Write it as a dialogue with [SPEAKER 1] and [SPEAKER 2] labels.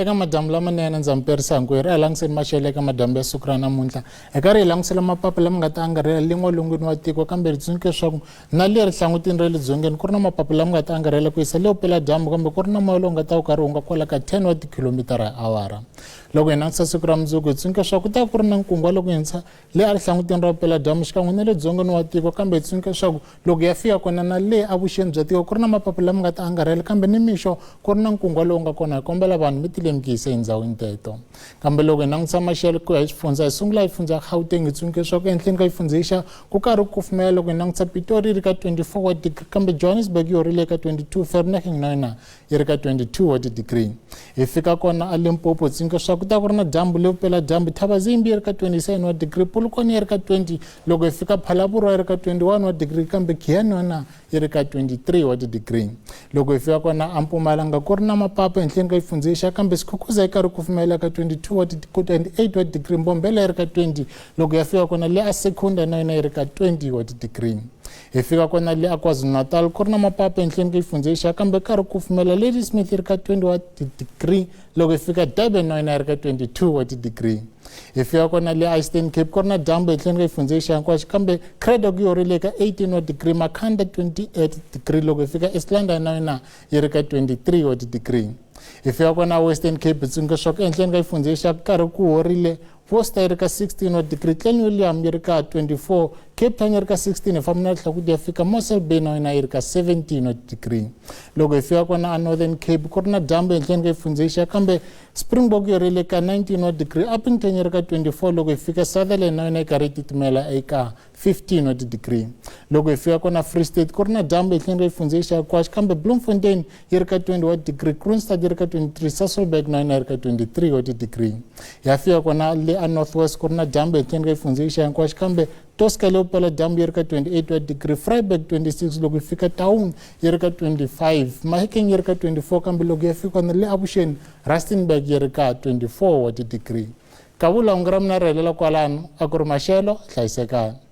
[SPEAKER 1] eka madamu lamanene ndza mi perisa hinkwerhu langiseni maxelo eka madamu ya siku ra namuntlha hi karhi hi langutisela mapapa lama nga ta angarhela le n'walungwini wa tiko kambe hi tsundzuke leswaku na le rihlangutini ra le dzongeni ku ri na mapapa lama nga ta angarhela ku yisa le vupela-dyambu kambe ku ri na moya lowu nga ta wu karhi wu nga kwala ka 10 wa tikhilomitara hi awara loko hi langutisa siku ra mundzuku hi tsundzuke leswaku ku ta ku ri na nkungwa loko hintshwa le a rihlangutini ra vupela-dyambu xikan'we na le dzongeni wa tiko kambe hi tsundzuke leswaku loko ya fika kona na le avuxeni bya tiko ku ri na mapapa lama nga ta angarhela kambe ni mixo ku ri na nkungwa lowu nga kona hi kombela vanhu mi tilemukise hi ndzhawini teto kambe loko hi langutisa maxelo ku ya hi swifundza hi sungula hi fundza Gauteng hi tsundzuke leswaku ehenhleni ka xifundza ixa ku karhi ku kufumela loko hi langutisa Pitori ri ka 24 wa degree kambe Johannesburg yi horile ka 22 Vereeniging na yona yi ri ka 22 wa degree hi fika kona a Limpopo hi tsundzuke leswaku ku ta ku ri na dyambu le vupela-dyambu Thabazimbi yi ri ka 27 wa degree Polokwane yi ri ka 20 loko hi fika Phalaborwa yi ri ka 21 wa degree kambe Giyani yona yi ri ka 23 wa degree loko hi fika kona a Mpumalanga ku ri na mapapa ehenhleni ka xifundza ixa kambe Skukuza yi karhi ku kufumela ka 28 wa degree Mbombela yi ri ka 20 loko ya fika kona le a Secunda na yona yi ri ka 20 wa degree hi fika kona le a KwaZulu-Natal ku ri na mapapa ehenhleni ka xifundza ixa kambe karhi ku kufumela Ladysmith yi ri ka 20 wa degree loko hi fika Durban na yona yi ri ka 22 wa degree hi fika kona le Eastern Cape ku ri na dyambu ehenhleni ka xifundza ixa hinkwaxo kambe Kruger yi horile ka 18 wa degree Makhanda 28 degree loko hi fika East London na yona yi ri ka 23 wa degree hi fika kona Western Cape hi tsundzuke leswaku ehenhleni ka xifundza ixa ku karhi ku horile Worcester yi ri ka 16 wa degree Glen William yi ri ka 24 Cape Town yi ri ka 16 hi famba na rihlakuti ya fika Mossel Bay na yona yi ri ka 17 wa degree loko hi fika kona a Northern Cape ku ri na dyambu ehenhleni ka xifundza ixa kambe Springbok yi horile ka 19 wa degree Upington yi ri ka 24 loko hi fika Sutherland na yona yi karhi yi titimela eka 15 wa degree loko hi fika kona Free State ku ri na dyambu ehenhleni ka xifundza ixa hinkwaxo kambe Bloemfontein yi ri ka 20 wa degree Kroonstad yi ri ka 23 Sasolburg na yona yi ri ka 23 wa degree ya fika kona le a Northwest ku ri na dyambu ehenhleni ka xifundza ixa hinkwaxo kambe Tosca le vupela-dyambu yi ri ka 28 wa degree Vryburg 26 loko hi fika Taung yi ri ka 25 Mahikeng yi ri ka 24 kambe loko ya fika kona le avuxeni Rustenburg yi ri ka 24 wa degree ka vulawuri ra mina ri helela kwalano a ku ri maxelo hlayisekani